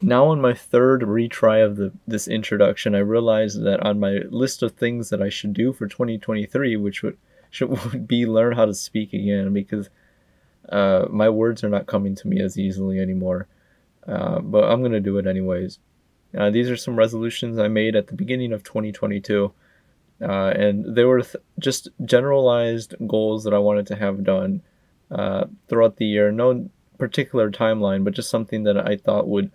Now on my third retry of this introduction, I realized that on my list of things that I should do for 2023, which would be learn how to speak again, because my words are not coming to me as easily anymore. But I'm gonna do it anyways. These are some resolutions I made at the beginning of 2022, and they were just generalized goals that I wanted to have done throughout the year. No particular timeline, but just something that I thought would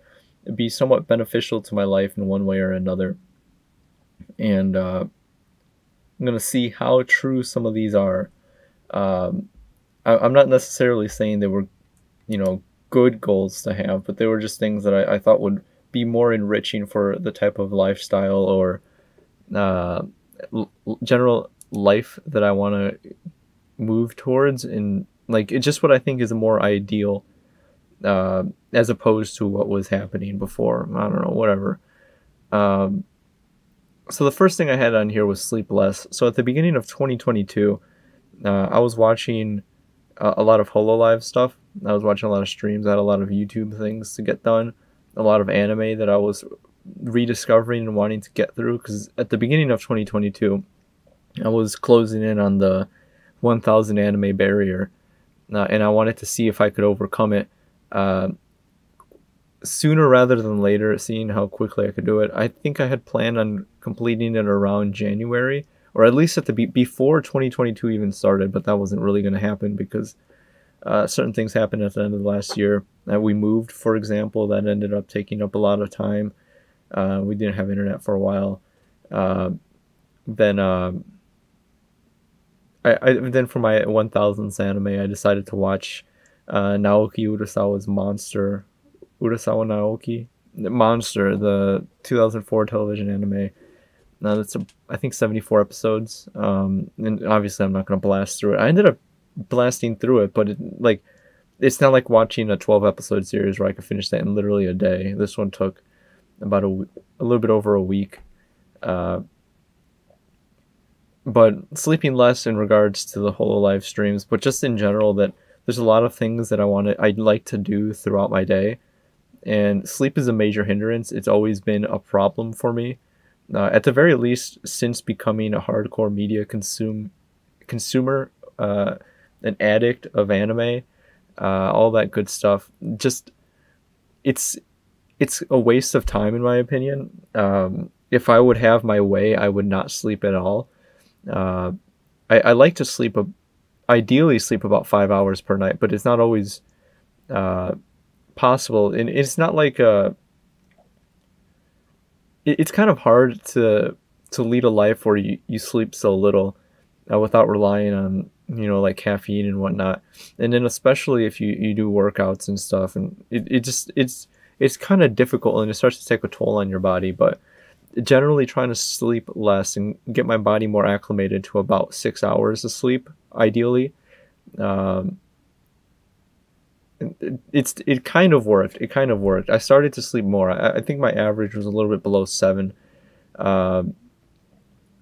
be somewhat beneficial to my life in one way or another. And I'm gonna see how true some of these are. I'm not necessarily saying they were, good goals to have, but they were just things that I thought would be more enriching for the type of lifestyle or uh, general life that I want to move towards. And like, it's just what I think is more ideal, as opposed to what was happening before. I don't know, whatever. Um, so the first thing I had on here was sleep less. So at the beginning of 2022, I was watching a lot of HoloLive stuff. I was watching a lot of streams. I had a lot of YouTube things to get done, a lot of anime that I was rediscovering and wanting to get through. Because at the beginning of 2022, I was closing in on the 1,000 anime barrier, and I wanted to see if I could overcome it uh, sooner rather than later, seeing how quickly I could do it. I think I had planned on completing it around January, or at least at the before 2022 even started, but that wasn't really going to happen because certain things happened at the end of the last year. We moved, for example, that ended up taking up a lot of time. We didn't have internet for a while. Uh, then then for my 1000th anime, I decided to watch Naoki Urasawa's Urasawa Naoki Monster, the 2004 television anime. Now that's I think 74 episodes. And obviously I'm not gonna blast through it. I ended up blasting through it, but it's not like watching a 12 episode series where I could finish that in literally a day. This one took about a little bit over a week. Uh, but sleeping less in regards to the whole live streams, but just in general, that there's a lot of things that I'd like to do throughout my day, and sleep is a major hindrance. It's always been a problem for me, at the very least since becoming a hardcore media consumer, an addict of anime, all that good stuff. Just it's it's a waste of time in my opinion. If I would have my way, I would not sleep at all. Uh, I like to ideally sleep about 5 hours per night, but it's not always uh, possible. And it's not like it's kind of hard to lead a life where you sleep so little without relying on like caffeine and whatnot. And then especially if you do workouts and stuff, and it's kind of difficult and it starts to take a toll on your body. But generally trying to sleep less and get my body more acclimated to about 6 hours of sleep ideally. um, it kind of worked. I started to sleep more. I think my average was a little bit below 7. um,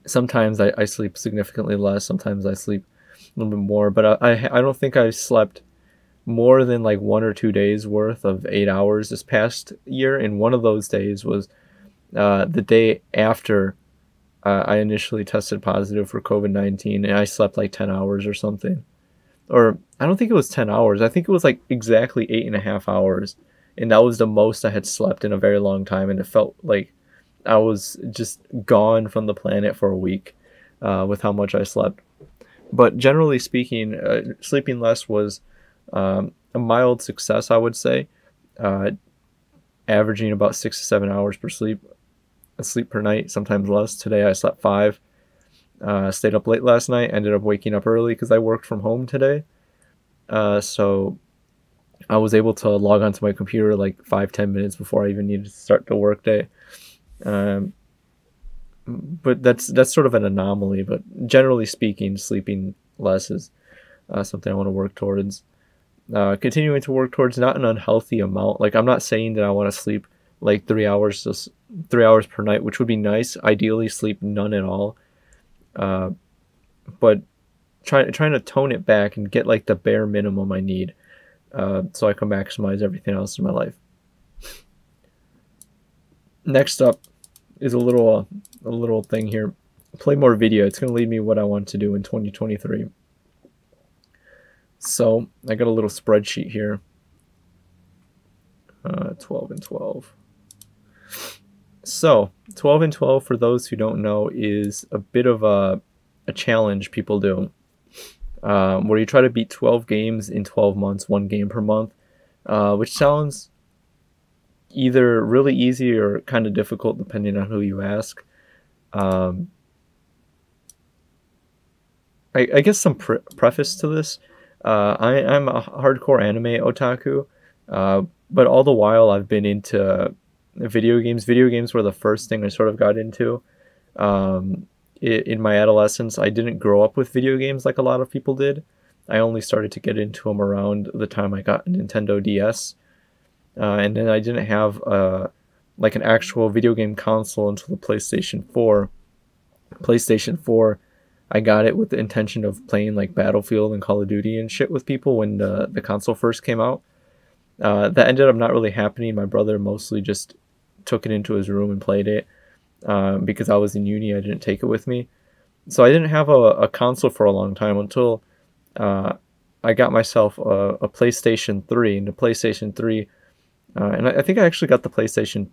Sometimes I sleep significantly less, sometimes I sleep a little bit more, but I don't think I slept more than like 1 or 2 days worth of 8 hours this past year. And one of those days was the day after I initially tested positive for COVID-19, and I slept like 10 hours or something. Or I don't think it was 10 hours. I think it was like exactly 8.5 hours. And that was the most I had slept in a very long time. And it felt like I was just gone from the planet for a week with how much I slept. But generally speaking, sleeping less was a mild success, I would say, uh, averaging about 6 to 7 hours sleep per night, sometimes less. Today I slept 5. Stayed up late last night. Ended up waking up early because I worked from home today. So I was able to log onto my computer like 5-10 minutes before I even needed to start the workday. Um, but that's sort of an anomaly. But generally speaking, sleeping less is something I want to work towards. Continuing to work towards not an unhealthy amount. Like, I'm not saying that I want to sleep like 3 hours, just 3 hours per night, which would be nice. Ideally, sleep none at all. Uh, but trying to tone it back and get like the bare minimum I need, so I can maximize everything else in my life. Next up is a little thing here. Play more video. It's going to lead me what I want to do in 2023. So I got a little spreadsheet here. 12 and 12. So 12 and 12, for those who don't know, is a bit of a challenge people do, where you try to beat 12 games in 12 months, 1 game per month, which sounds either really easy or kind of difficult depending on who you ask. I guess some preface to this. I'm a hardcore anime otaku, but all the while I've been into video games. Video games were the first thing I sort of got into. In my adolescence, I didn't grow up with video games like a lot of people did. I only started to get into them around the time I got a Nintendo DS. And then I didn't have like an actual video game console until the PlayStation 4. PlayStation 4, I got it with the intention of playing like Battlefield and Call of Duty and shit with people when the console first came out. That ended up not really happening. My brother mostly just took it into his room and played it. Because I was in uni, I didn't take it with me. So I didn't have a console for a long time until I got myself a PlayStation 3. And the PlayStation 3, and I think I actually got the PlayStation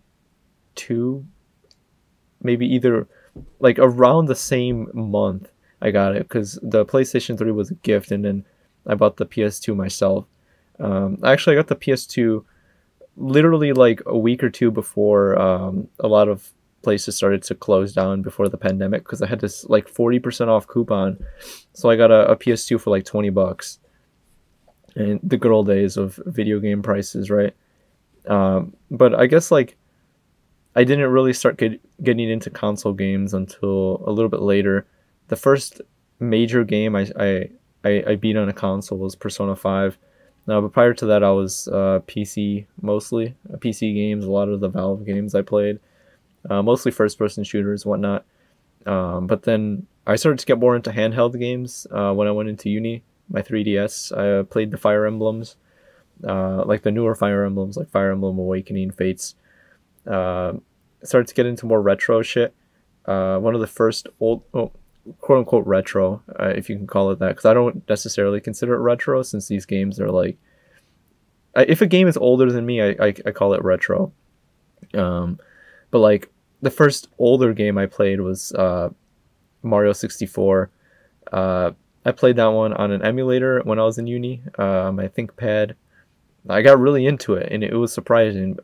2, maybe either like around the same month I got it, because the PlayStation 3 was a gift, and then I bought the PS2 myself. Actually, I got the PS2 literally like a week or two before a lot of places started to close down before the pandemic, because I had this like 40% off coupon. So I got a PS2 for like $20. And the good old days of video game prices, right? But I guess like I didn't really start getting into console games until a little bit later. The first major game I beat on a console was Persona 5. But prior to that, I was PC mostly. PC games, a lot of the Valve games I played. Mostly first-person shooters, whatnot. But then I started to get more into handheld games when I went into uni. My 3DS, I played the Fire Emblems, like the newer Fire Emblems, like Fire Emblem Awakening, Fates. Started to get into more retro shit. One of the first old, quote-unquote retro, if you can call it that, because I don't necessarily consider it retro, since these games are like... if a game is older than me, I call it retro. But like, the first older game I played was Mario 64. I played that one on an emulator when I was in uni, my ThinkPad. I got really into it, and it was surprising,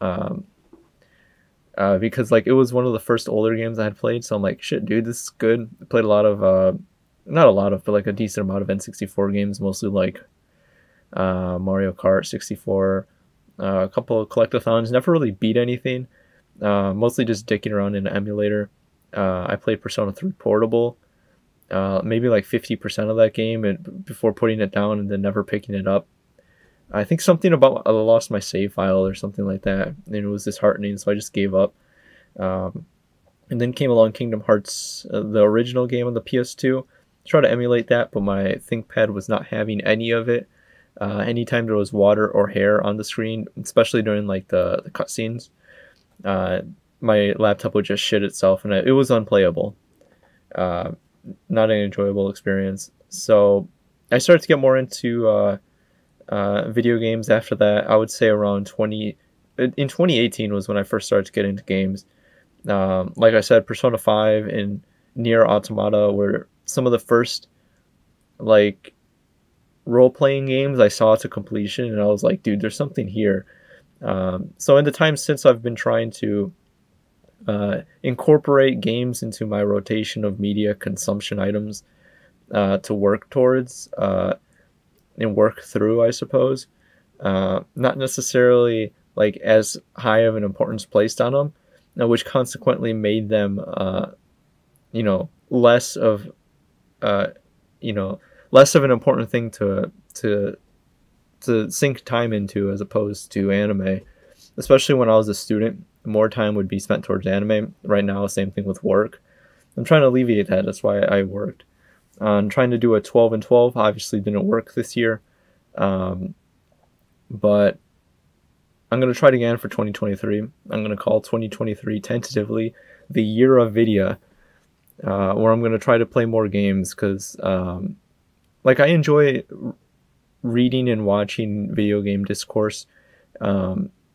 because like it was one of the first older games I had played, so I'm like, shit, dude, this is good. I played a lot of, not a lot of, but like a decent amount of N64 games, mostly like Mario Kart 64, a couple of collectathons, never really beat anything. Mostly just dicking around in an emulator. I played Persona 3 Portable, maybe like 50% of that game, and before putting it down and then never picking it up. I think something about I lost my save file or something like that, and it was disheartening, so I just gave up. And then came along Kingdom Hearts, the original game on the PS2. Tried to emulate that, but my ThinkPad was not having any of it. Anytime there was water or hair on the screen, especially during like the cutscenes, my laptop would just shit itself, and it was unplayable. Not an enjoyable experience. So I started to get more into video games after that. I would say around 2018 was when I first started to get into games. Like I said, Persona 5 and Nier Automata were some of the first like role-playing games I saw to completion, and I was like, dude, there's something here. So in the time since, I've been trying to incorporate games into my rotation of media consumption items to work towards and work through, I suppose. Not necessarily like as high of an importance placed on them, which consequently made them, you know, less of an important thing to sink time into as opposed to anime. Especially when I was a student, more time would be spent towards anime. Right now, same thing with work. I'm trying to alleviate that. That's why I worked. Trying to do a 12 and 12 obviously didn't work this year. But I'm going to try it again for 2023. I'm going to call 2023 tentatively the year of Vidya, where I'm going to try to play more games because, like, I enjoy reading and watching video game discourse.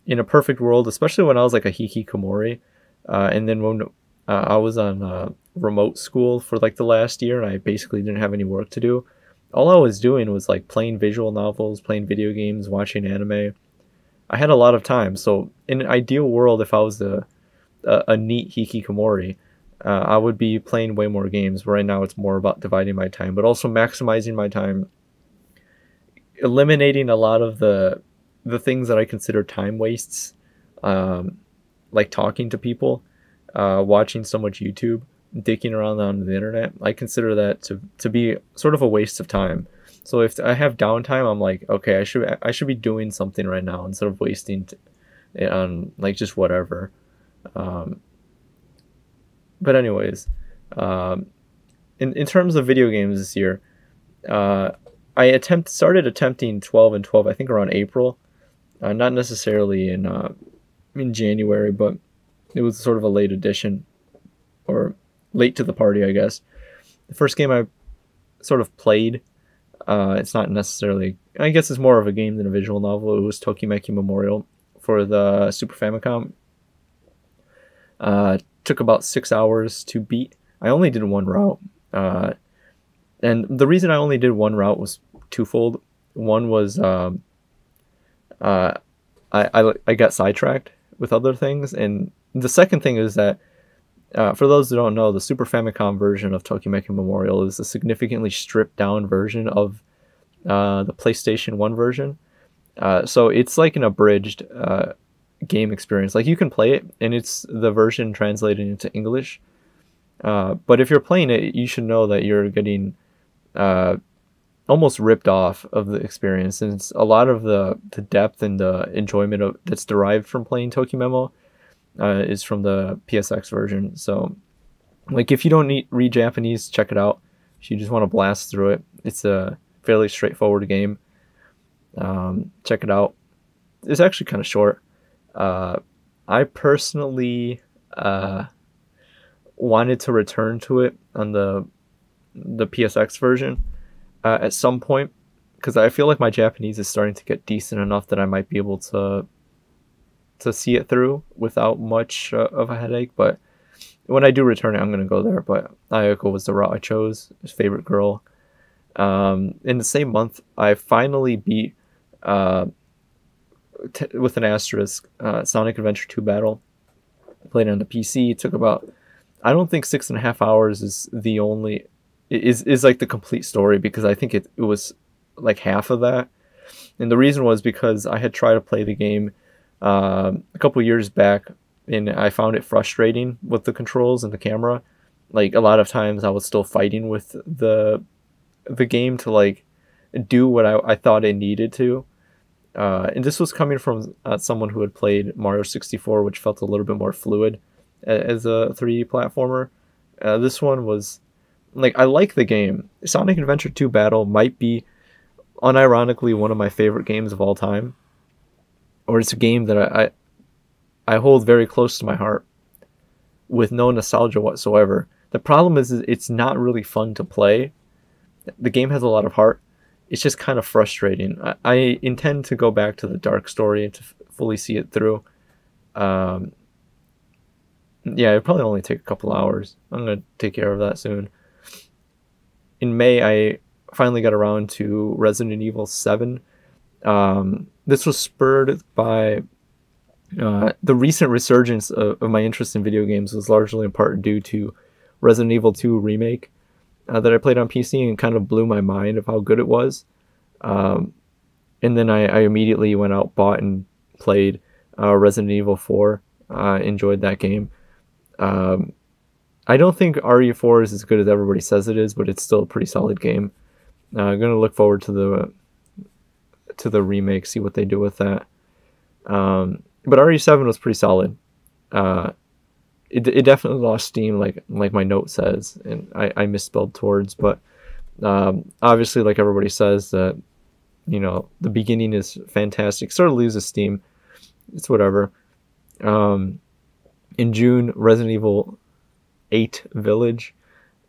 In a perfect world, especially when I was like a hikikomori, and then when I was on remote school for like the last year and I basically didn't have any work to do, all I was doing was like playing visual novels, playing video games, watching anime. I had a lot of time. So in an ideal world, if I was a neat hikikomori, I would be playing way more games. Right now it's more about dividing my time, but also maximizing my time, eliminating a lot of the things that I consider time wastes, like talking to people, watching so much YouTube, dicking around on the internet. I consider that to be sort of a waste of time. So if I have downtime, I'm like, okay, I should be doing something right now instead of wasting it on like just whatever. But anyways, in terms of video games this year, I started attempting 12 and 12, I think around April, not necessarily in January, but it was sort of a late addition, or late to the party, I guess. The first game I sort of played, it's not necessarily, I guess it's more of a game than a visual novel. It was Tokimeki Memorial for the Super Famicom. Took about 6 hours to beat. I only did one route. And the reason I only did one route was twofold. One was I got sidetracked with other things, and the second thing is that for those who don't know, the Super Famicom version of Tokimeki Memorial is a significantly stripped down version of the PlayStation 1 version. So it's like an abridged game experience. Like you can play it, and it's the version translated into English. But if you're playing it, you should know that you're getting almost ripped off of the experience, since a lot of the depth and the enjoyment that's derived from playing Tokimemo is from the PSX version. So like if you don't read Japanese, check it out. If you just want to blast through it, it's a fairly straightforward game. Check it out. It's actually kind of short. I personally wanted to return to it on the PSX version at some point, because I feel like my Japanese is starting to get decent enough that I might be able to see it through without much of a headache. But when I do return it, I'm going to go there. But Ayako was the route I chose, his favorite girl. In the same month, I finally beat, with an asterisk, Sonic Adventure 2 Battle. I played it on the PC. It took about, I don't think 6.5 hours is the only, is like the complete story, because I think it was like half of that. And the reason was because I had tried to play the game a couple years back, and I found it frustrating with the controls and the camera. Like a lot of times I was still fighting with the game to like do what I thought it needed to. And this was coming from someone who had played Mario 64, which felt a little bit more fluid as a 3D platformer. This one was like, I like the game. Sonic Adventure 2 Battle might be unironically one of my favorite games of all time, or it's a game that I hold very close to my heart with no nostalgia whatsoever. The problem is it's not really fun to play. The game has a lot of heart. It's just kind of frustrating. I intend to go back to the dark story to fully see it through. Yeah, it'll probably only take a couple hours. I'm going to take care of that soon. In May, I finally got around to Resident Evil 7. This was spurred by the recent resurgence of my interest in video games, was largely in part due to Resident Evil 2 Remake that I played on PC, and kind of blew my mind of how good it was. And then I immediately went out, bought and played Resident Evil 4. Enjoyed that game. I don't think RE4 is as good as everybody says it is, but it's still a pretty solid game. I'm going to look forward to the remake, see what they do with that. But RE7 was pretty solid. It definitely lost steam, like my note says, and I misspelled towards, but obviously, like everybody says, that the beginning is fantastic. Sort of loses steam. it's whatever. In June, Resident Evil 8 Village.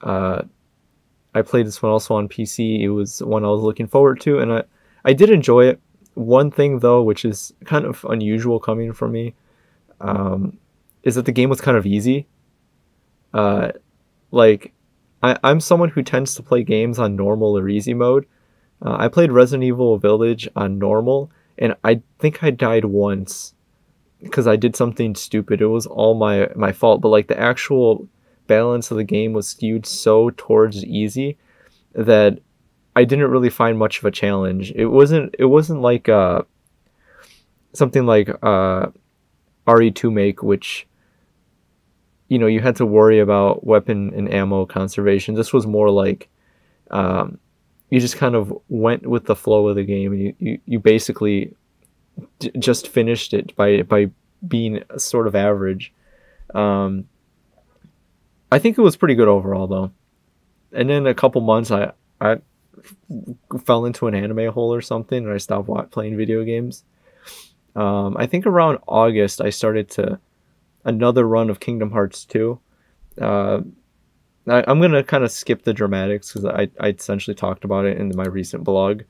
I played this one also on PC. It was one I was looking forward to, and I did enjoy it. One thing though, which is kind of unusual coming from me, is that the game was kind of easy. Like I'm someone who tends to play games on normal or easy mode. I played Resident Evil Village on normal, and I think I died once because I did something stupid. It was all my fault, but like the actual balance of the game was skewed so towards easy that I didn't really find much of a challenge. It wasn't like something like RE2 Make, which you had to worry about weapon and ammo conservation. This was more like you just kind of went with the flow of the game, and you basically just finished it by being sort of average. I think it was pretty good overall though. And then a couple months I fell into an anime hole or something, and I stopped playing video games. I think around August I started to another run of Kingdom Hearts 2. I'm gonna kind of skip the dramatics because I essentially talked about it in my recent blog.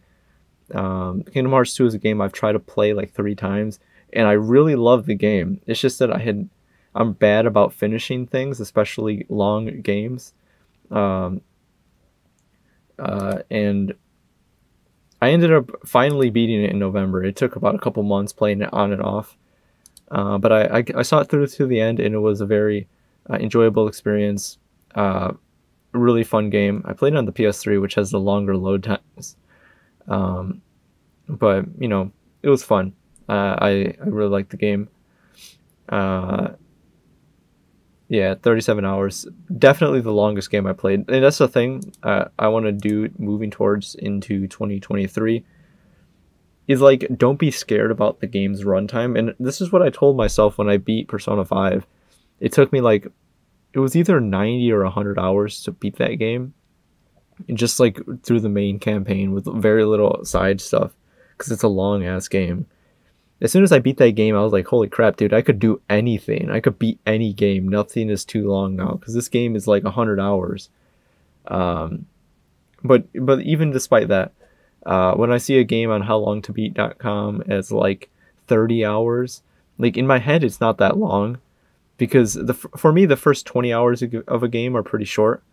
Kingdom Hearts 2 is a game I've tried to play like 3 times, and I really love the game. It's just that I'm bad about finishing things, especially long games. And I ended up finally beating it in November. It took about a couple months playing it on and off. But I saw it through to the end, and it was a very enjoyable experience. Really fun game. I played it on the PS3, which has the longer load times. But, it was fun. I really liked the game. Yeah, 37 hours. Definitely the longest game I played. And that's the thing I want to do moving towards into 2023. Is like, don't be scared about the game's runtime. And this is what I told myself when I beat Persona 5. It took me like, it was either 90 or 100 hours to beat that game. And just like through the main campaign with very little side stuff. Because it's a long ass game. As soon as I beat that game, I was like, holy crap, dude, I could do anything. I could beat any game. Nothing is too long now. Because this game is like 100 hours. But even despite that, when I see a game on howlongtobeat.com as like 30 hours, like in my head, it's not that long. Because for me, the first 20 hours of a game are pretty short.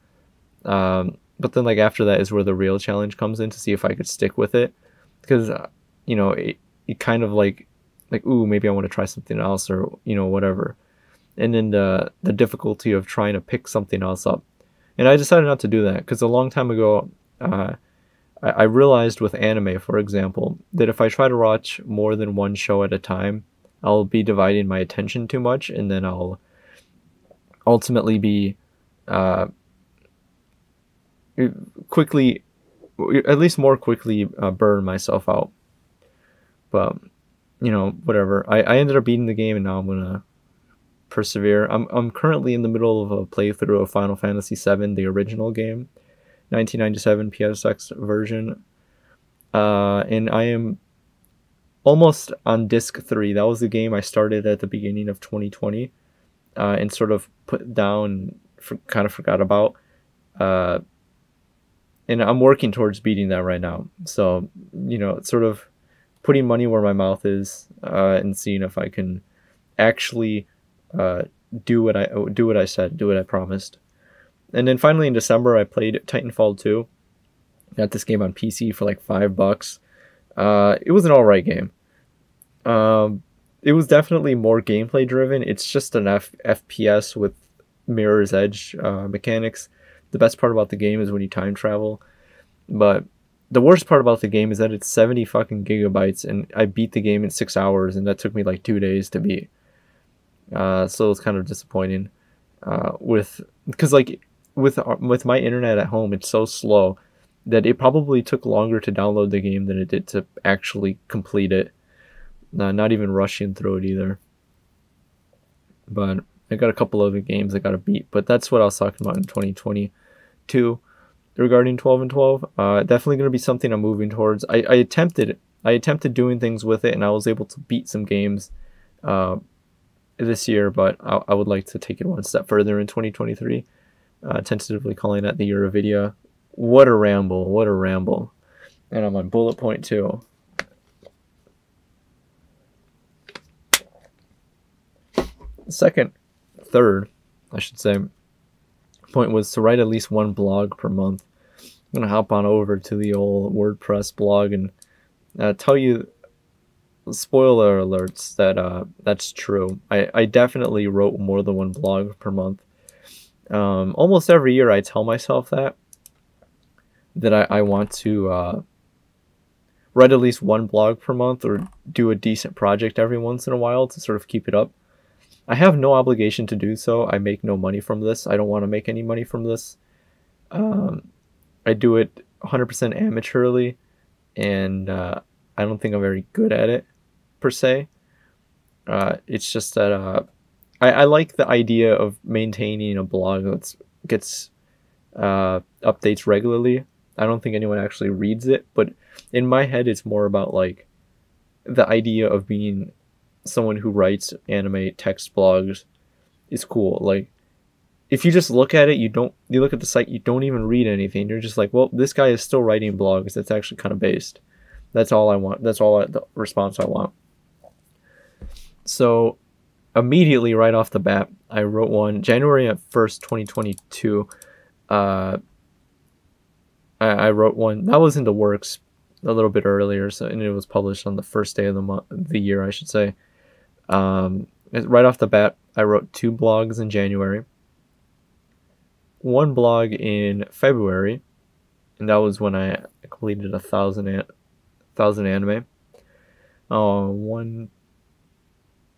But then like after that is where the real challenge comes in to see if I could stick with it. Because, it kind of like, ooh, maybe I want to try something else or, whatever. And then the difficulty of trying to pick something else up. And I decided not to do that because a long time ago, I realized with anime, for example, that if I try to watch more than one show at a time, I'll be dividing my attention too much, and then I'll ultimately be quickly, at least more quickly, burn myself out. But, whatever. I ended up beating the game, and now I'm gonna persevere. I'm currently in the middle of a playthrough of Final Fantasy VII, the original game, 1997 PSX version, and I am almost on disc 3. That was the game I started at the beginning of 2020, and sort of put down, kind of forgot about, and I'm working towards beating that right now. So, sort of putting money where my mouth is, and seeing if I can actually do what I said, do what I promised. And then finally in December, I played Titanfall 2. Got this game on PC for like $5. It was an alright game. It was definitely more gameplay driven. It's just an FPS with Mirror's Edge mechanics. The best part about the game is when you time travel. But the worst part about the game is that it's 70 fucking gigabytes, and I beat the game in 6 hours, and that took me like 2 days to beat. So it's kind of disappointing. Because like with my internet at home, it's so slow that it probably took longer to download the game than it did to actually complete it. Not even rushing through it either. But I got a couple other games I got to beat. But that's what I was talking about in 2022 regarding 12 and 12. Definitely going to be something I'm moving towards. I attempted doing things with it, and I was able to beat some games this year, but I would like to take it one step further in 2023. Tentatively calling that the year of vidya. What a ramble! What a ramble! And I'm on bullet point 2. Third, I should say, point was to write at least one blog per month. I'm gonna hop on over to the old WordPress blog and tell you, spoiler alerts, that that's true. I definitely wrote more than one blog per month. Almost every year I tell myself that I want to write at least one blog per month or do a decent project every once in a while to sort of keep it up. I have no obligation to do so. I make no money from this. I don't want to make any money from this. I do it 100% amateurly, and I don't think I'm very good at it, per se. It's just that I like the idea of maintaining a blog that gets updates regularly. I don't think anyone actually reads it, but in my head, it's more about like the idea of being someone who writes anime text blogs is cool. Like, if you just look at it, you look at the site, you don't even read anything. You're just like, well, this guy is still writing blogs. That's actually kind of based. That's all I want. That's all the response I want. So immediately right off the bat, I wrote one January 1st, 2022. I wrote one that was in the works a little bit earlier, and it was published on the first day of the year, I should say. Right off the bat, I wrote 2 blogs in January, 1 blog in February, and that was when I completed 1,000 anime. 1,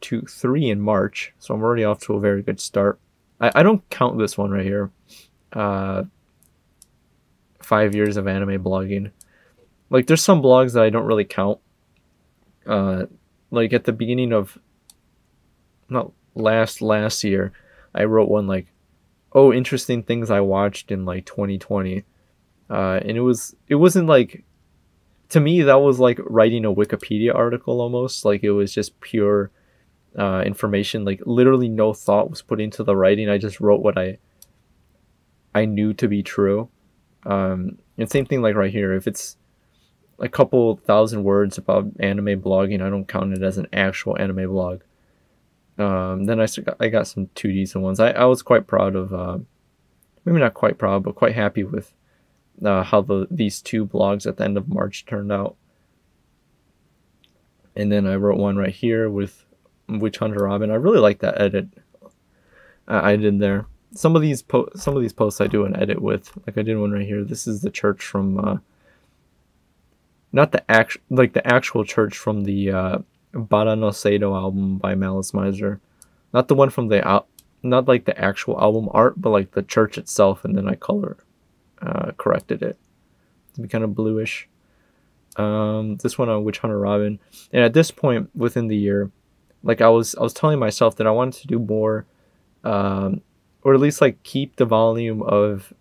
2, 3 in March, so I'm already off to a very good start. I don't count this one right here. 5 years of anime blogging. Like, there's some blogs that I don't really count. Like at the beginning of last year, I wrote one like, oh, interesting things I watched in like 2020. And it wasn't like, to me that was like writing a Wikipedia article almost. Like, it was just pure information. Like, literally no thought was put into the writing. I just wrote what I knew to be true. And same thing like right here. If it's a couple thousand words about anime blogging, I don't count it as an actual anime blog. Then I got some 2 decent ones. I was quite proud of, maybe not quite proud, but quite happy with how these 2 blogs at the end of March turned out. And then I wrote one right here with Witch Hunter Robin. I really like that edit I did there. Some of these posts I do an edit with. Like, I did one right here. This is the church from not the actual church from the Bara no Seido album by Malice Miser. Not the one from not like the actual album art, but like the church itself, and then I color corrected it to be kind of bluish. This one on Witch Hunter Robin. And at this point within the year, like, I was telling myself that I wanted to do more, or at least like keep the volume of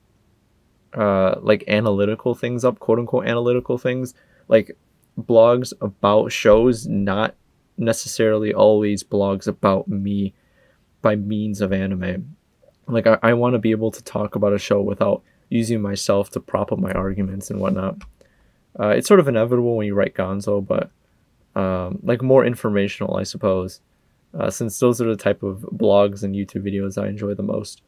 like analytical things up, quote unquote analytical things, like blogs about shows, not necessarily always blogs about me by means of anime. Like, I want to be able to talk about a show without using myself to prop up my arguments and whatnot. It's sort of inevitable when you write gonzo, but like more informational, I suppose, since those are the type of blogs and YouTube videos I enjoy the most.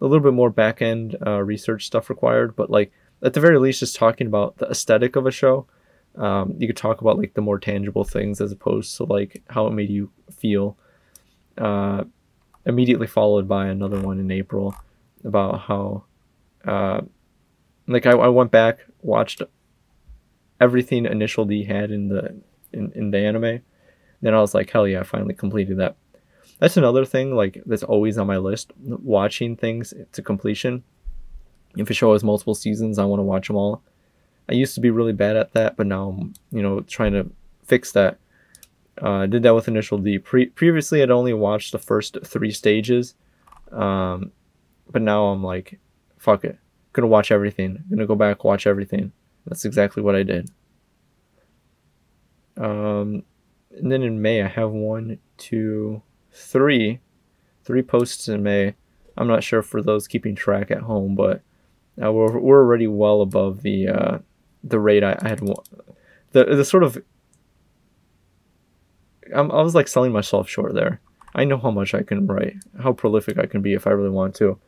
A little bit more back-end research stuff required, but like at the very least, just talking about the aesthetic of a show. You could talk about like the more tangible things as opposed to like how it made you feel. Immediately followed by another one in April about how like I went back, watched everything Initial D had in the anime. Then I was like, hell yeah, I finally completed that. That's another thing, like, that's always on my list, watching things to completion. If a show has multiple seasons, I want to watch them all. I used to be really bad at that, but now I'm, trying to fix that. I did that with Initial D. Previously, I'd only watched the first 3 stages, but now I'm like, fuck it. I'm gonna watch everything. I'm gonna go back, watch everything. That's exactly what I did. And then in May, I have 1, 2, 3 posts in May. I'm not sure for those keeping track at home, but we're already well above the rate I had. The sort of I was like selling myself short there. I know how much I can write, how prolific I can be if I really want to.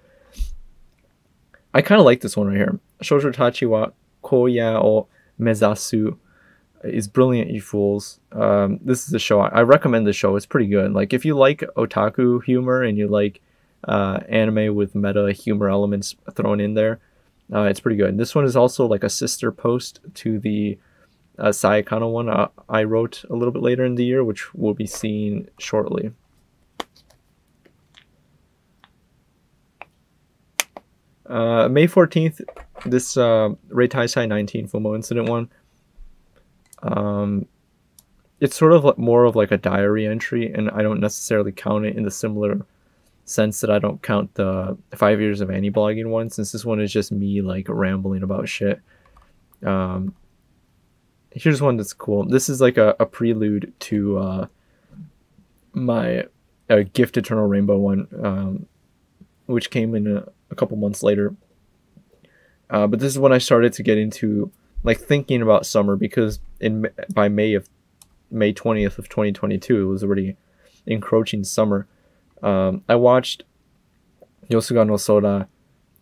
I kind of like this one right here. Shoujo tachi wa koya o mezasu is brilliant, you fools. This is a show. I recommend the show. It's pretty good. Like, if you like otaku humor and you like anime with meta humor elements thrown in there, it's pretty good. This one is also like a sister post to the Sayakano one I wrote a little bit later in the year, which we'll be seeing shortly. May 14th, this Reitai Sai 19 Fumo incident one. It's sort of like more of like a diary entry, and I don't necessarily count it in the similar sense that I don't count the 5 years of anti-blogging one, since this one is just me like rambling about shit. Here's one that's cool. This is like a prelude to my Gift Eternal Rainbow one, which came in a couple months later. But this is when I started to get into like thinking about summer, because by May 20th of 2022, it was already encroaching summer. I watched Yosuga no Sora,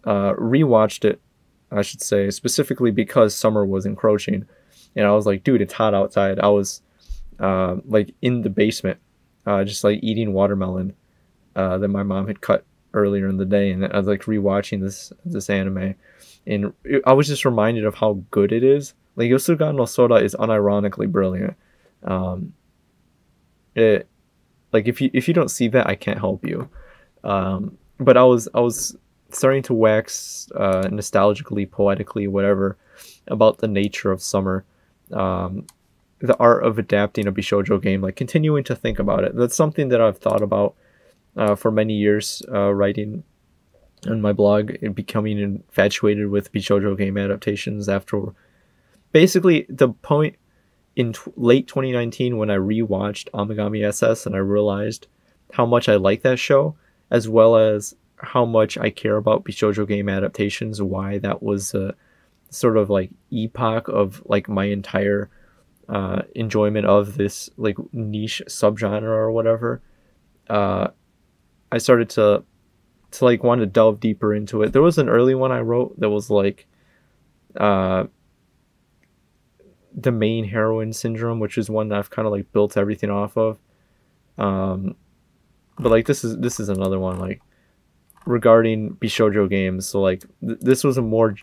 rewatched it, I should say, specifically because summer was encroaching. And I was like, dude, it's hot outside. I was like in the basement, just like eating watermelon that my mom had cut earlier in the day. And I was like rewatching this anime. And I was just reminded of how good it is. Like, Yosuga no Sora is unironically brilliant. Like, if you don't see that, I can't help you. But I was starting to wax nostalgically, poetically, whatever, about the nature of summer, the art of adapting a Bishoujo game, like continuing to think about it. That's something that I've thought about for many years, writing on my blog and becoming infatuated with Bishoujo game adaptations after basically the point in late 2019 when I rewatched Amagami SS and I realized how much I like that show, as well as how much I care about Bishoujo game adaptations, why that was a sort of like epoch of like my entire enjoyment of this like niche subgenre or whatever. I started to like want to delve deeper into it. There was an early one I wrote that was like the main heroine syndrome, which is one that I've kind of like built everything off of. But like this is another one like regarding Bishoujo games. So like this was a more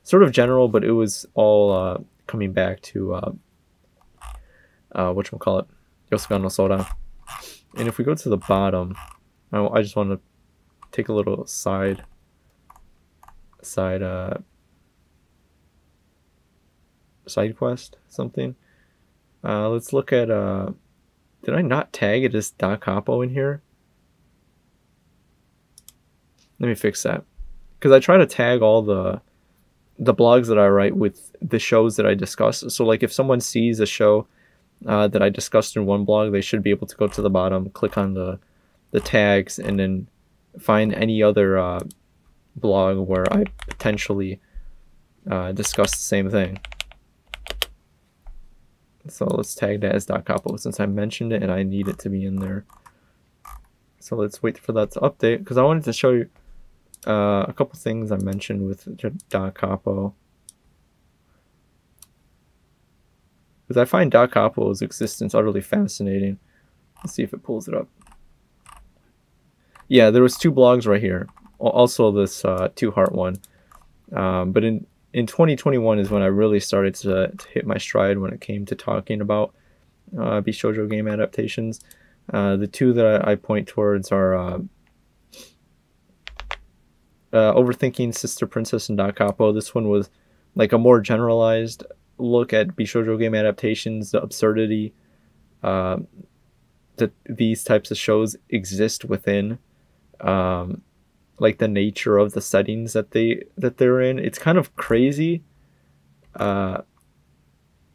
sort of general, but it was all coming back to whatchamacallit, Yosuga no Sora. And if we go to the bottom, I just want to take a little side quest, something. Let's look at did I not tag it as Da Capo in here? Let me fix that, because I try to tag all the blogs that I write with the shows that I discuss. So like if someone sees a show that I discussed in one blog, they should be able to go to the bottom, click on the tags, and then find any other blog where I potentially discuss the same thing. So let's tag that as Da Capo since I mentioned it and I need it to be in there. So let's wait for that to update, because I wanted to show you a couple things I mentioned with Da Capo. Because I find Da Capo's existence utterly fascinating. Let's see if it pulls it up. Yeah, there was 2 blogs right here. Also this 2-heart one. But in 2021 is when I really started to hit my stride when it came to talking about Bishoujo game adaptations. The 2 that I point towards are Overthinking Sister Princess and Da Capo. This one was like a more generalized look at Bishoujo game adaptations, the absurdity that these types of shows exist within, like the nature of the settings that they're in. It's kind of crazy, but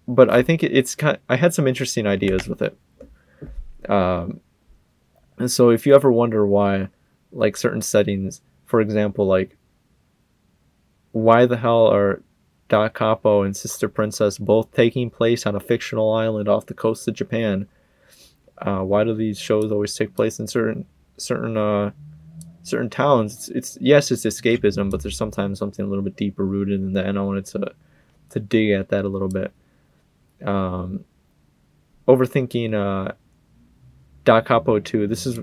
I think it's kind. I had some interesting ideas with it. And so if you ever wonder why, like certain settings, for example, like why the hell are Da Capo and Sister Princess both taking place on a fictional island off the coast of Japan? Why do these shows always take place in certain towns? It's yes, it's escapism, but there's sometimes something a little bit deeper rooted in that, and I wanted to dig at that a little bit. Overthinking Da Capo 2. This is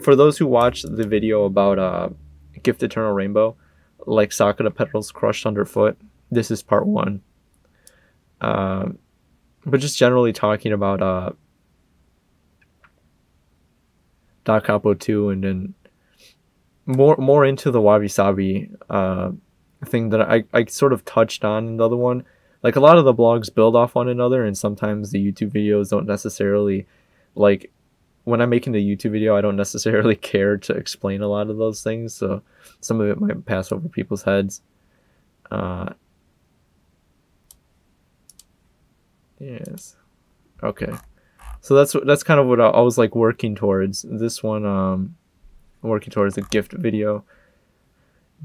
for those who watched the video about Gift Eternal Rainbow, like Sakura petals crushed underfoot. This is part 1. But just generally talking about Da Capo 2, and then more into the wabi sabi thing that I sort of touched on in the other one. Like a lot of the blogs build off one another, and sometimes the YouTube videos don't necessarily, like when I'm making the YouTube video, I don't necessarily care to explain a lot of those things, so some of it might pass over people's heads. Yes. Okay. So that's kind of what I was like working towards. This one, I'm working towards a gift video.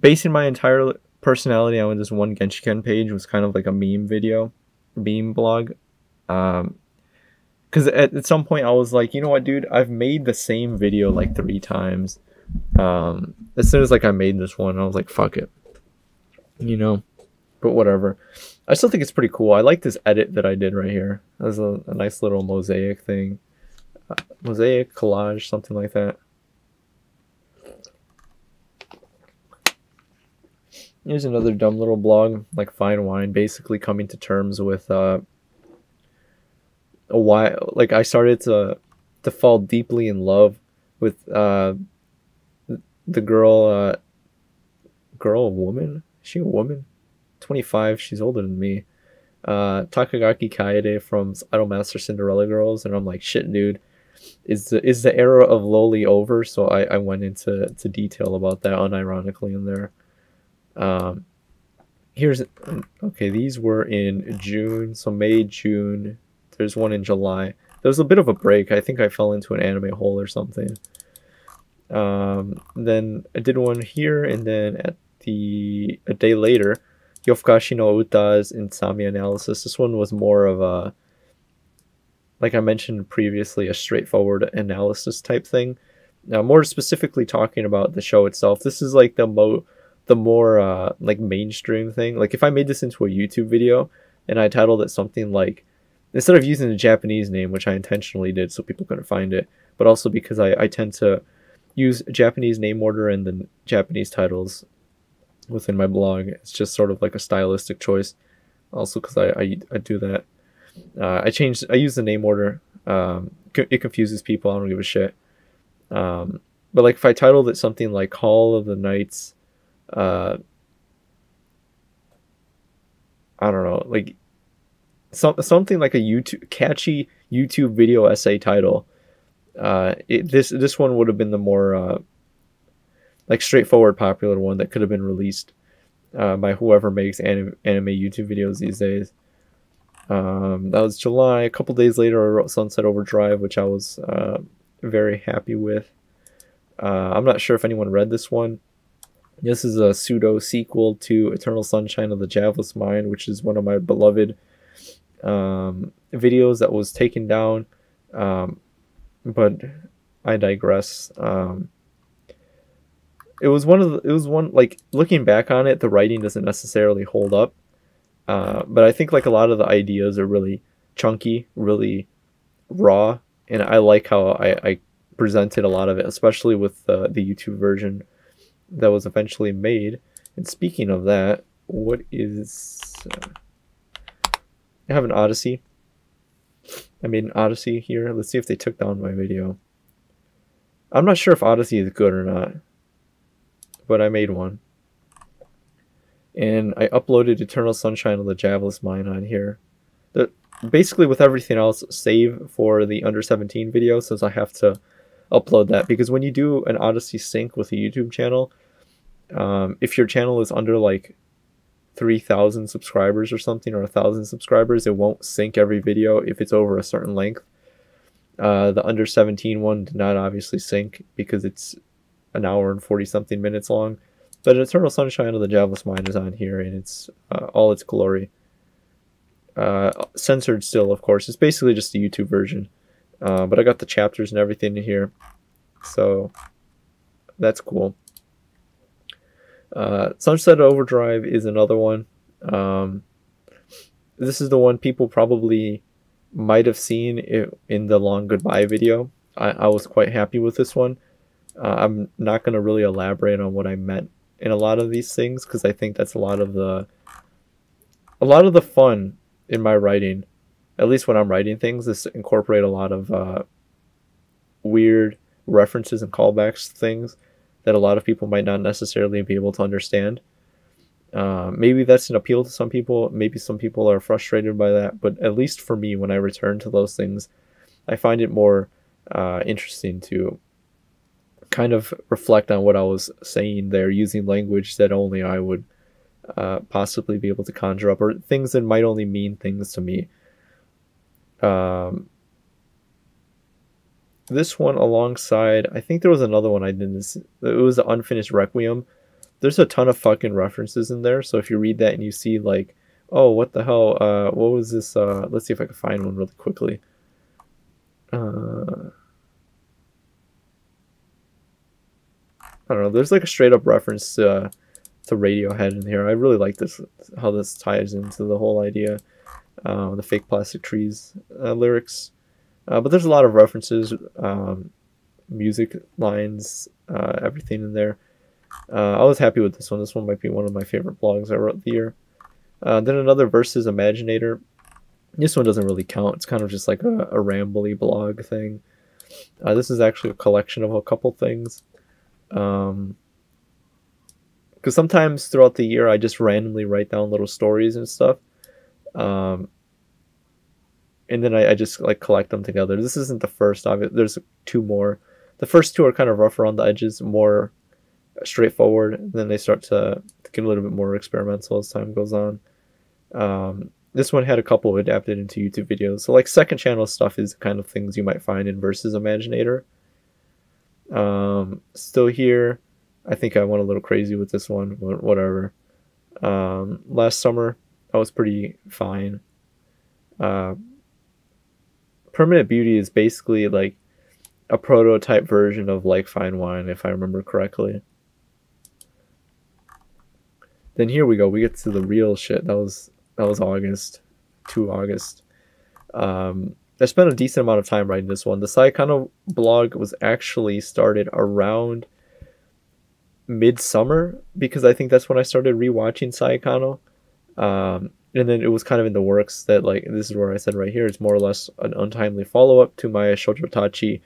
Basing my entire personality on this one Genshiken page was kind of like a meme video, meme blog. Because at some point I was like, you know what, dude, I've made the same video like 3 times. As soon as like I made this one, I was like, fuck it, you know. But whatever. I still think it's pretty cool. I like this edit that I did right here. That's a nice little mosaic thing, mosaic collage, something like that. Here's another dumb little blog, like Fine Wine, basically coming to terms with why, like I started to fall deeply in love with the girl, woman? Is she a woman? 25, she's older than me. Takagaki Kaede from Idolmaster Cinderella Girls, and I'm like, shit, dude, is the era of loli over? So I went into detail about that unironically in there. Here's, okay, these were in June, so May, June. There's one in July. There was a bit of a break. I think I fell into an anime hole or something. Then I did one here, and then a day later, Yofukashi no Uta's Insomnia Analysis. This one was more of a, like I mentioned previously, a straightforward analysis type thing. Now, more specifically talking about the show itself, this is like the more like mainstream thing. Like if I made this into a YouTube video and I titled it something like, instead of using the Japanese name, which I intentionally did so people couldn't find it, but also because I tend to use Japanese name order and then Japanese titles within my blog. It's just sort of like a stylistic choice. Also because I do that. I use the name order. It confuses people. I don't give a shit. But like if I titled it something like Call of the Knights, I don't know, like something like a catchy YouTube video essay title. This one would have been the more like straightforward popular one that could have been released by whoever makes anime YouTube videos these days. That was July. A couple days later, I wrote Sunset Overdrive, which I was very happy with. I'm not sure if anyone read this one. This is a pseudo sequel to Eternal Sunshine of the Javelous Mind, which is one of my beloved videos that was taken down. But I digress. It was one, like, looking back on it, the writing doesn't necessarily hold up. But I think like a lot of the ideas are really chunky, really raw, and I like how I presented a lot of it, especially with the YouTube version that was eventually made. And speaking of that, what is... I have an Odyssey. I made an Odyssey here. Let's see if they took down my video. I'm not sure if Odyssey is good or not, but I made one. And I uploaded Eternal Sunshine of the Javelous Mind on here. Basically with everything else, save for the under 17 video, since I have to upload that. Because when you do an Odyssey sync with a YouTube channel, if your channel is under like 3,000 subscribers or something, or 1,000 subscribers, it won't sync every video if it's over a certain length. The under 17 one did not obviously sync because it's an hour and 40 something minutes long. But Eternal Sunshine of the Jobless Mind is on here, and it's all its glory. Censored still, of course. It's basically just a YouTube version. But I got the chapters and everything in here. So that's cool. Sunset Overdrive is another one. This is the one people probably might have seen in the long goodbye video. I was quite happy with this one. I'm not going to really elaborate on what I meant in a lot of these things, because I think that's a lot of the fun in my writing. At least when I'm writing things, is to incorporate a lot of weird references and callbacks to things that a lot of people might not necessarily be able to understand. Maybe that's an appeal to some people. Maybe some people are frustrated by that. But at least for me, when I return to those things, I find it more interesting to kind of reflect on what I was saying there, using language that only I would possibly be able to conjure up, or things that might only mean things to me. This one alongside, I think there was another one I didn't. It was the Unfinished Requiem. There's a ton of fucking references in there. So if you read that and you see like, oh, what the hell? What was this? Let's see if I can find one really quickly. I don't know. There's like a straight up reference to Radiohead in here. I really like this, how this ties into the whole idea. The Fake Plastic Trees lyrics. But there's a lot of references, music lines, everything in there. I was happy with this one. This one might be one of my favorite blogs I wrote the year. Then another Versus Imaginator. This one doesn't really count. It's kind of just like a rambly blog thing. This is actually a collection of a couple things. Because sometimes throughout the year I just randomly write down little stories and stuff. And then I just like collect them together. This isn't the first of it. There's two more. The first two are kind of rough around the edges, more straightforward. And then they start to get a little bit more experimental as time goes on. This one had a couple adapted into YouTube videos. So like second channel stuff is the kind of things you might find in Versus Imaginator. Still here. I think I went a little crazy with this one, but whatever. Last summer, I was pretty fine. Permanent Beauty is basically like a prototype version of Like Fine Wine, if I remember correctly. Then here we go. We get to the real shit. That was August, 2 August. I spent a decent amount of time writing this one. The Saikano blog was actually started around midsummer, because I think that's when I started rewatching Saikano. And then it was kind of in the works that, like, this is where I said right here, it's more or less an untimely follow-up to my Shoujotachi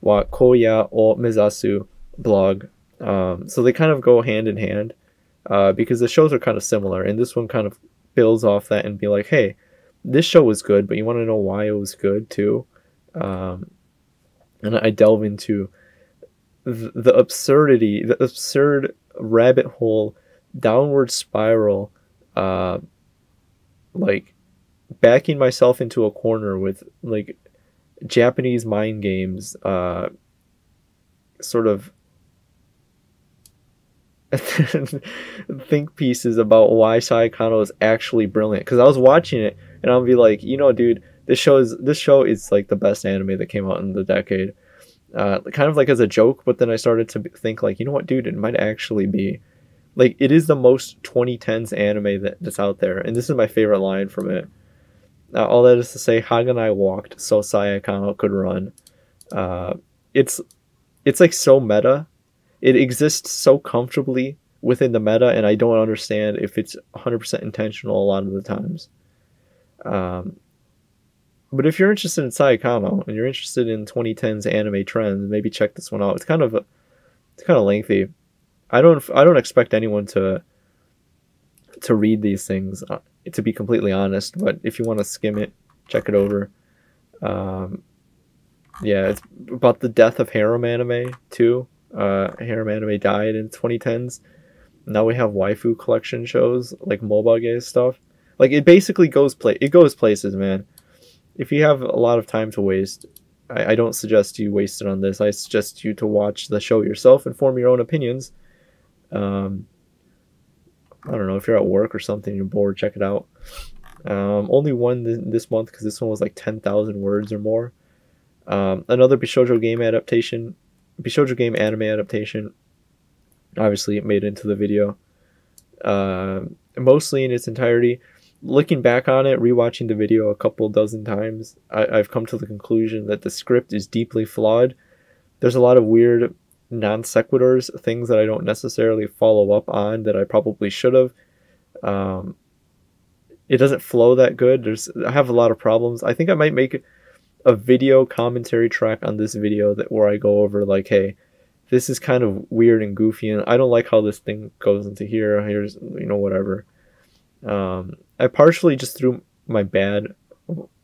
wa Koya o Mezasu blog. So they kind of go hand in hand, because the shows are kind of similar, and this one kind of builds off that and be like, hey, this show was good, but you want to know why it was good too. And I delve into the absurdity, the absurd rabbit hole, downward spiral, like backing myself into a corner with like Japanese mind games, sort of think pieces about why Saikano is actually brilliant. Because I was watching it and I'll be like, you know, dude, this show is like the best anime that came out in the decade. Kind of like as a joke, but then I started to think like, you know what, dude, it might actually be. Like, it is the most 2010s anime that's out there, and this is my favorite line from it. All that is to say, Haganai walked so Saikano could run. It's like so meta. It exists so comfortably within the meta, and I don't understand if it's 100% intentional a lot of the times. But if you're interested in Saikano and you're interested in 2010s anime trends, maybe check this one out. It's kind of lengthy. I don't expect anyone to read these things, to be completely honest. But if you want to skim it, check it over. Yeah, it's about the death of harem anime too. Harem anime died in 2010s. Now we have waifu collection shows like Mobage stuff. Like, it basically goes places, man. If you have a lot of time to waste, I don't suggest you waste it on this. I suggest you to watch the show yourself and form your own opinions. I don't know, if you're at work or something, you're bored, check it out. Only one this month because this one was like 10,000 words or more. Another Bishoujo game adaptation, Bishoujo game anime adaptation. Obviously, it made it into the video. Mostly in its entirety. Looking back on it, rewatching the video a couple dozen times, I've come to the conclusion that the script is deeply flawed. There's a lot of weird non sequiturs, things that I don't necessarily follow up on that I probably should have. It doesn't flow that good. I have a lot of problems. I think I might make a video commentary track on this video where I go over like, hey, this is kind of weird and goofy, and I don't like how this thing goes into here. Here's, whatever. I partially just through my bad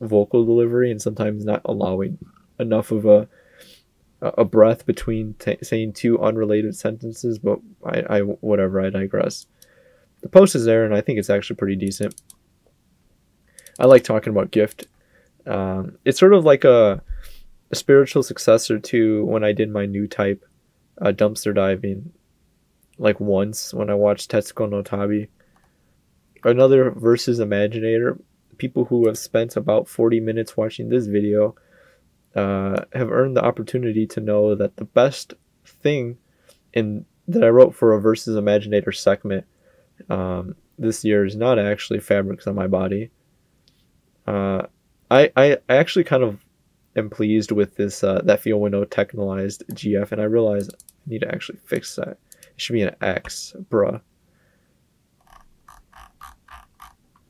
vocal delivery and sometimes not allowing enough of a breath between saying two unrelated sentences, but whatever, I digress. The post is there, and I think it's actually pretty decent. I like talking about Gift. It's sort of like a spiritual successor to when I did my new type dumpster diving, like once when I watched Tetsuko no Tabi. Another versus Imaginator. People who have spent about 40 minutes watching this video have earned the opportunity to know that the best thing that I wrote for a versus Imaginator segment this year is not actually Fabrics on My Body. I actually kind of am pleased with this that Feel Window technalized GF, and I realize I need to actually fix that. It should be an X, bruh.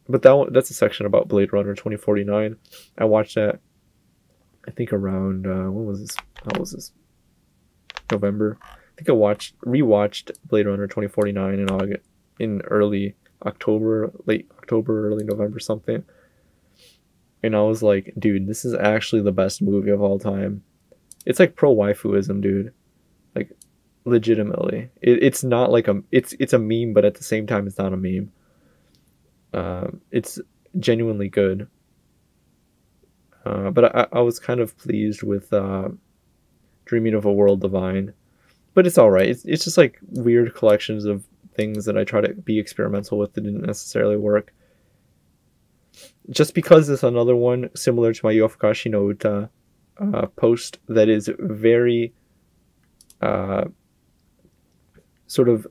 But that's a section about Blade Runner 2049. I watched that, I think around when was this? How was this? November. I think I rewatched Blade Runner 2049 in early October, late October, early November, something. And I was like, dude, this is actually the best movie of all time. It's like pro waifuism, dude. Like, legitimately. It's not like it's a meme, but at the same time, it's not a meme. It's genuinely good. But I was kind of pleased with Dreaming of a World Divine. But it's alright. It's just like weird collections of things that I try to be experimental with that didn't necessarily work. Just because it's another one similar to my Yofukashi no Uta post that is very sort of,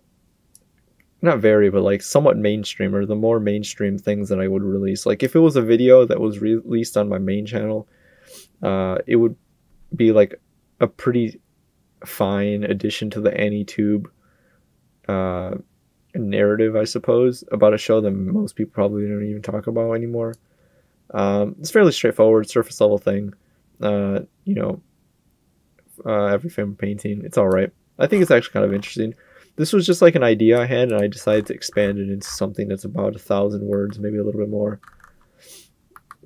not very, but like somewhat mainstream, or the more mainstream things that I would release. Like if it was a video that was released on my main channel, it would be like a pretty fine addition to the AniTube narrative, I suppose, about a show that most people probably don't even talk about anymore. It's fairly straightforward, surface level thing. Every frame painting, it's alright. I think it's actually kind of interesting. This was just like an idea I had, and I decided to expand it into something that's about 1,000 words, maybe a little bit more.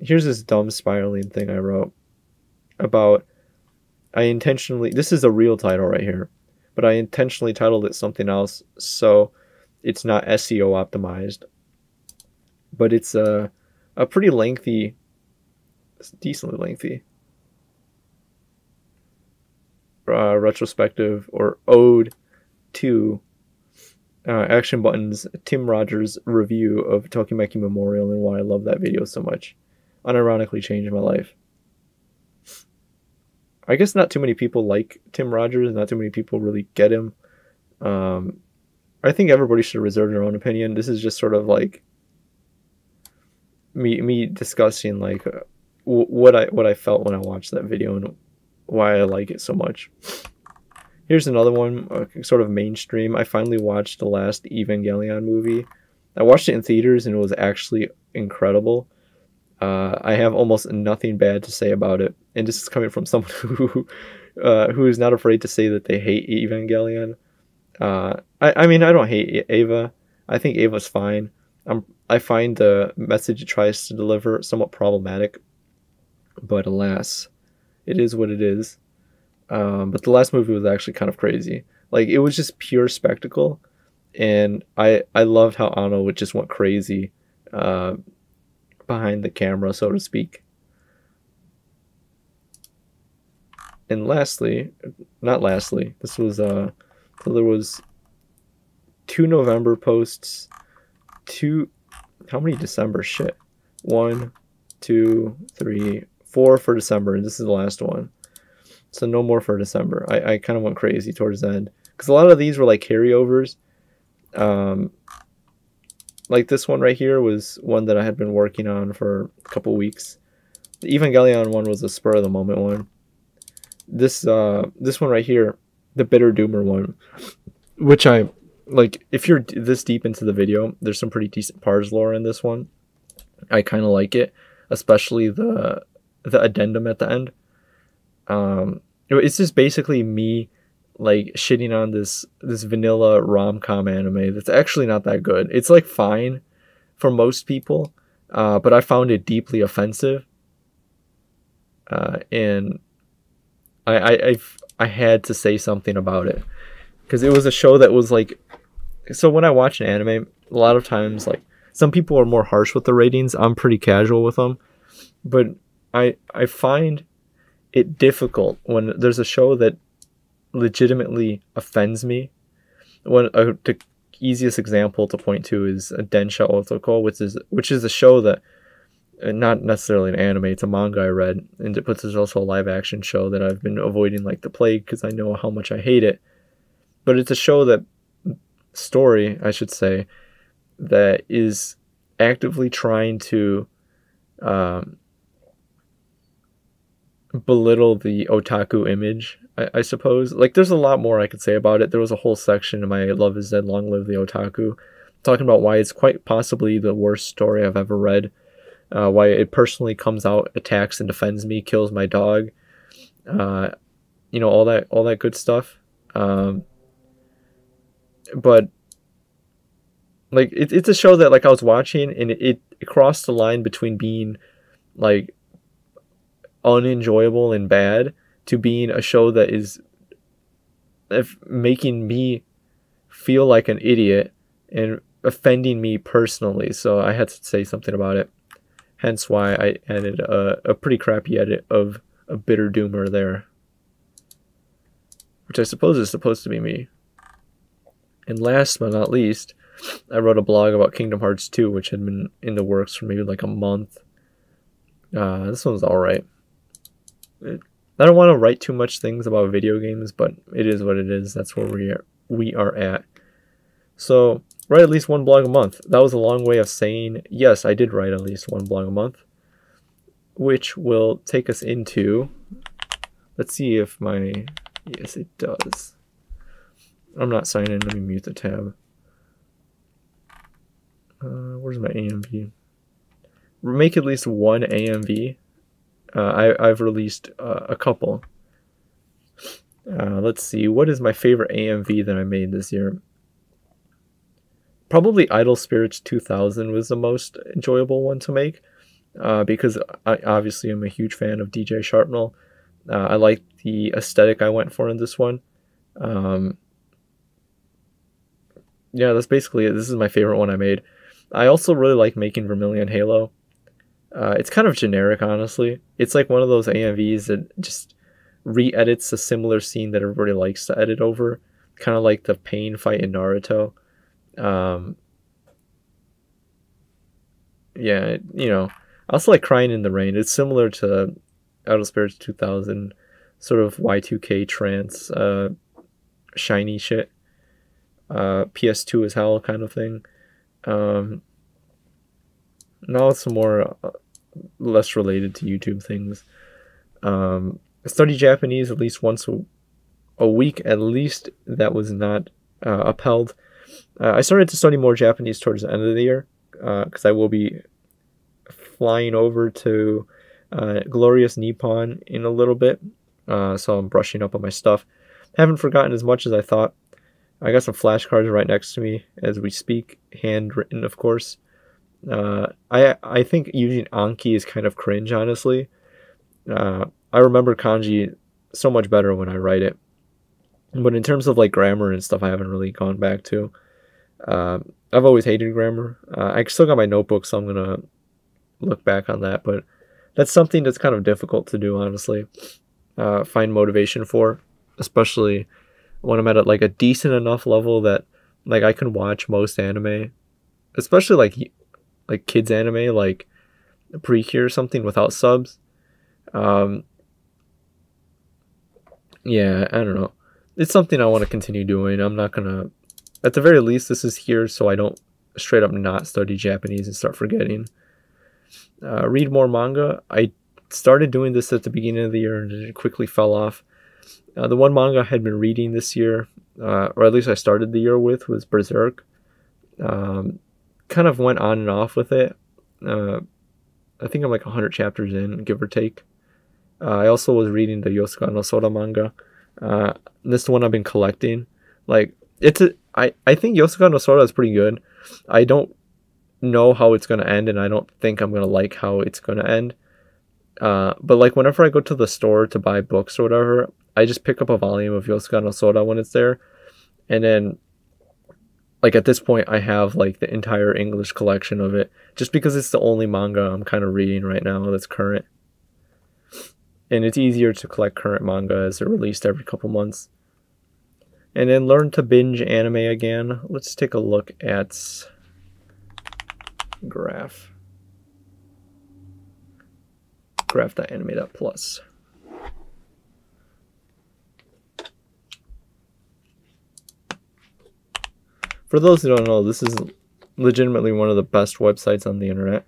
Here's this dumb spiraling thing I wrote about, this is a real title right here, but I intentionally titled it something else so it's not SEO optimized. But it's a pretty lengthy, it's decently lengthy retrospective or ode to Action Button's Tim Rogers review of Tokimeki Memorial and why I love that video so much. Unironically changed my life. I guess not too many people like Tim Rogers, not too many people really get him. I think everybody should reserve their own opinion. This is just sort of like me discussing like what I felt when I watched that video and why I like it so much. Here's another one, sort of mainstream. I finally watched the last Evangelion movie. I watched it in theaters and it was actually incredible. I have almost nothing bad to say about it, and this is coming from someone who is not afraid to say that they hate Evangelion. I mean, I don't hate Eva. I think Eva's fine. I find the message it tries to deliver somewhat problematic, but alas, it is what it is. But the last movie was actually kind of crazy. Like, it was just pure spectacle, and I loved how Anno just went crazy behind the camera, so to speak. And lastly, not lastly, this was so there was 2 November posts, how many December? Shit. 1, 2, 3, 4 for December, and this is the last one. So no more for December. I kind of went crazy towards the end because a lot of these were like carryovers. Like this one right here was one that I had been working on for a couple weeks. The Evangelion one was a spur of the moment one. This one right here, the Bitter Doomer one, which I like. If you're this deep into the video, there's some pretty decent Pars lore in this one. I kind of like it, especially the addendum at the end. It's just basically me like shitting on this vanilla rom-com anime that's actually not that good. It's like fine for most people, but I found it deeply offensive, and I had to say something about it because it was a show that was like. So when I watch an anime, a lot of times like some people are more harsh with the ratings. I'm pretty casual with them, but I find it difficult when there's a show that legitimately offends me. The easiest example to point to is Densha Otoko, which is a show that not necessarily an anime, it's a manga I read, but there's also a live action show that I've been avoiding like the plague because I know how much I hate it. But it's a show story, I should say, that is actively trying to belittle the otaku image, I suppose. Like, there's a lot more I could say about it. There was a whole section in my Love is Dead, Long Live the Otaku, talking about why it's quite possibly the worst story I've ever read, why it personally comes out, attacks and defends me, kills my dog, all that good stuff. But like it's a show that like I was watching and it crossed the line between being like unenjoyable and bad to being a show that is making me feel like an idiot and offending me personally. So I had to say something about it. Hence why I added a pretty crappy edit of a Bitter Doomer there, which I suppose is supposed to be me. And last but not least, I wrote a blog about Kingdom Hearts 2, which had been in the works for maybe like a month. This one's alright. I don't want to write too much things about video games, but it is what it is. That's where we are at. So, write at least one blog a month. That was a long way of saying, yes, I did write at least one blog a month, which will take us into, let's see if yes, it does. I'm not signed in. Let me mute the tab. Where's my AMV? Make at least one AMV. I've released a couple. Let's see. What is my favorite AMV that I made this year? Probably Idle Spirits 2000 was the most enjoyable one to make, because I obviously am a huge fan of DJ Sharpnel. I like the aesthetic I went for in this one. Yeah, that's basically it. This is my favorite one I made. I also really like making Vermilion Halo. It's kind of generic, honestly. It's like one of those AMVs that just re-edits a similar scene that everybody likes to edit over. Kind of like the Pain fight in Naruto. Yeah, I also like Crying in the Rain. It's similar to Outer Spirits 2000, sort of Y2K trance, shiny shit. PS2 is hell kind of thing. Now it's some more less related to YouTube things. Study Japanese at least once a week at least. That was not upheld. I started to study more Japanese towards the end of the year because I will be flying over to Glorious Nippon in a little bit, so I'm brushing up on my stuff. Haven't forgotten as much as I thought. I got some flashcards right next to me as we speak, handwritten, of course. I think using Anki is kind of cringe, honestly. I remember kanji so much better when I write it. But in terms of like grammar and stuff, I haven't really gone back to. I've always hated grammar. I still got my notebook, so I'm going to look back on that. But that's something that's kind of difficult to do, honestly. find motivation for, especially when I'm at like a decent enough level that like I can watch most anime, especially like kids anime like Precure or something without subs. Yeah, I don't know. It's something I want to continue doing. I'm not gonna, at the very least, this is here so I don't straight up not study Japanese and start forgetting. Read more manga. I started doing this at the beginning of the year and it quickly fell off. The one manga I had been reading this year, or at least I started the year with, was Berserk. Kind of went on and off with it. I think I'm like 100 chapters in, give or take. I also was reading the Yosuka no Sora manga. This is the one I've been collecting. Like, I think Yosuka no Sora is pretty good. I don't know how it's going to end, and I don't think I'm going to like how it's going to end. But like whenever I go to the store to buy books or whatever, I just pick up a volume of Yosuka no Sora when it's there. And then, like at this point, I have like the entire English collection of it, just because it's the only manga I'm kind of reading right now that's current. And it's easier to collect current manga as they're released every couple months. And then learn to binge anime again. Let's take a look at graph.anime.plus. For those who don't know, this is legitimately one of the best websites on the internet.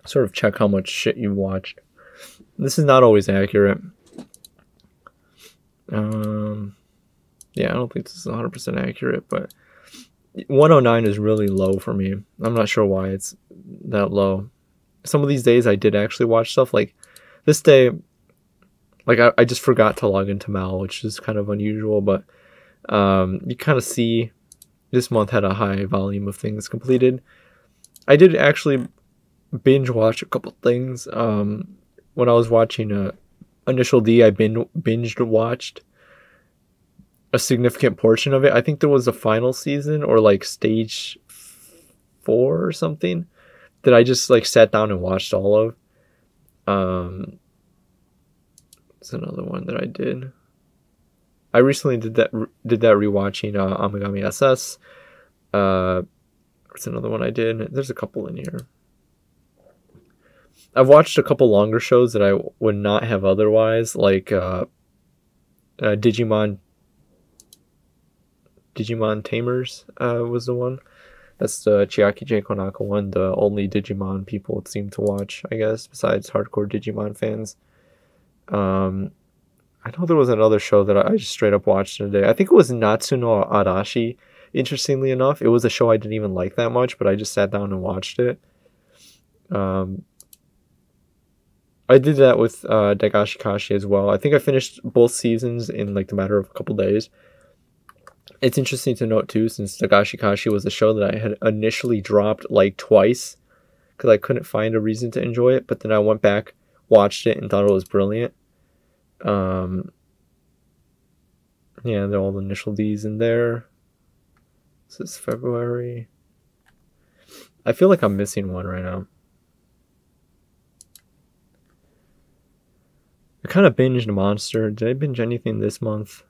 Sort of check how much shit you watch. This is not always accurate. Yeah, I don't think this is 100% accurate, but 109 is really low for me. I'm not sure why it's that low. Some of these days I did actually watch stuff. Like this day, like I just forgot to log into Mal, which is kind of unusual, but you kind of see this month had a high volume of things completed. I did actually binge watch a couple things. When I was watching Initial D, I binged watched a significant portion of it. I think there was a final season or like stage 4 or something that I just like sat down and watched all of. It's another one that I did. I recently did that rewatching Amagami SS. It's another one I did. There's a couple in here. I've watched a couple longer shows that I would not have otherwise, like Digimon Tamers was the one. That's the Chiaki J. Konaka one, the only Digimon people seem to watch, I guess, besides hardcore Digimon fans. I know there was another show that I just straight up watched today. I think it was Natsu no Arashi, interestingly enough. It was a show I didn't even like that much, but I just sat down and watched it. I did that with Dagashi Kashi as well. I think I finished both seasons in like the matter of a couple days. It's interesting to note too, since Dagashi Kashi was a show that I had initially dropped like twice because I couldn't find a reason to enjoy it, but then I went back, watched it, and thought it was brilliant. Yeah, they're all the initial D's in there. This is February. I feel like I'm missing one right now. I kind of binged Monster. Did I binge anything this month?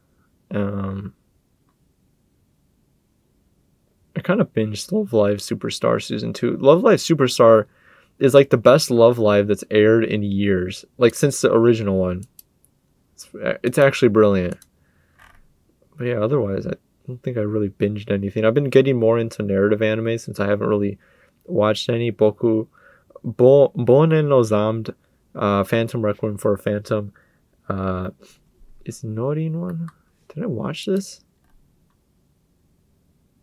I kind of binged Love Live Superstar Season 2. Love Live Superstar is like the best Love Live that's aired in years. Like since the original one. It's actually brilliant. But yeah, otherwise I don't think I really binged anything. I've been getting more into narrative anime since I haven't really watched any. Bonen no Zamd, Phantom Requiem for a Phantom. Is Norin one? Did I watch this?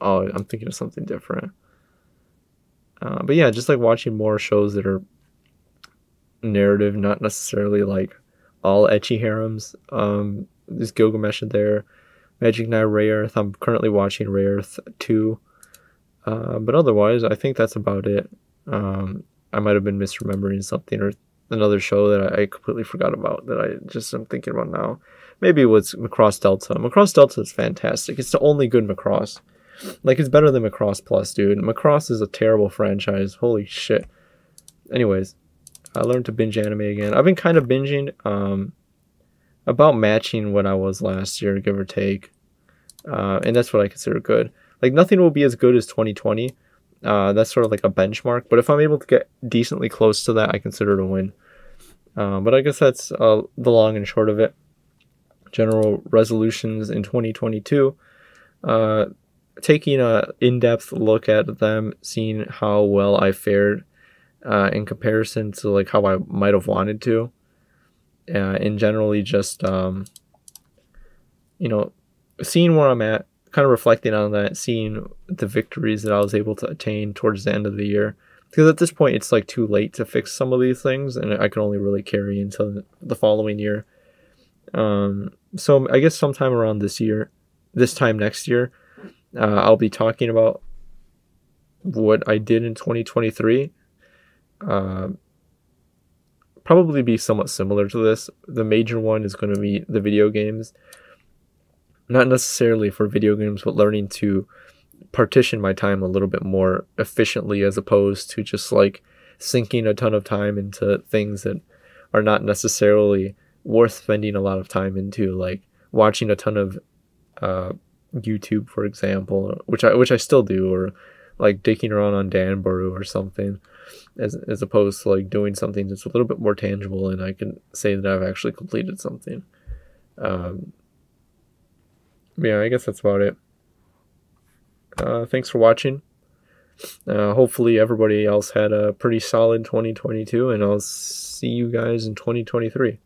Oh, I'm thinking of something different. But yeah, just like watching more shows that are narrative, not necessarily like all ecchi harems. There's Gilgamesh in there, Magic Knight Rayearth. I'm currently watching Rayearth 2. But otherwise, I think that's about it. I might have been misremembering something or another show that I completely forgot about that I just am thinking about now. Maybe it was Macross Delta. Macross Delta is fantastic. It's the only good Macross. Like, it's better than Macross Plus, dude. Macross is a terrible franchise. Holy shit. Anyways, I learned to binge anime again. I've been kind of binging, about matching what I was last year, give or take. And that's what I consider good. Like, nothing will be as good as 2020. That's sort of like a benchmark. But if I'm able to get decently close to that, I consider it a win. But I guess that's the long and short of it. General resolutions in 2022. Taking a in-depth look at them, seeing how well I fared in comparison to like how I might have wanted to. And generally just, seeing where I'm at, kind of reflecting on that, seeing the victories that I was able to attain towards the end of the year. Because at this point, it's like too late to fix some of these things, and I can only really carry into the following year. So I guess sometime around this time next year, I'll be talking about what I did in 2023. Probably be somewhat similar to this. The major one is going to be the video games. Not necessarily for video games, but learning to partition my time a little bit more efficiently, as opposed to just like sinking a ton of time into things that are not necessarily worth spending a lot of time into, like watching a ton of YouTube, for example, which I still do, or like digging around on Danbaru or something, as opposed to like doing something that's a little bit more tangible and I can say that I've actually completed something. Yeah, I guess that's about it. Thanks for watching. Hopefully everybody else had a pretty solid 2022, and I'll see you guys in 2023.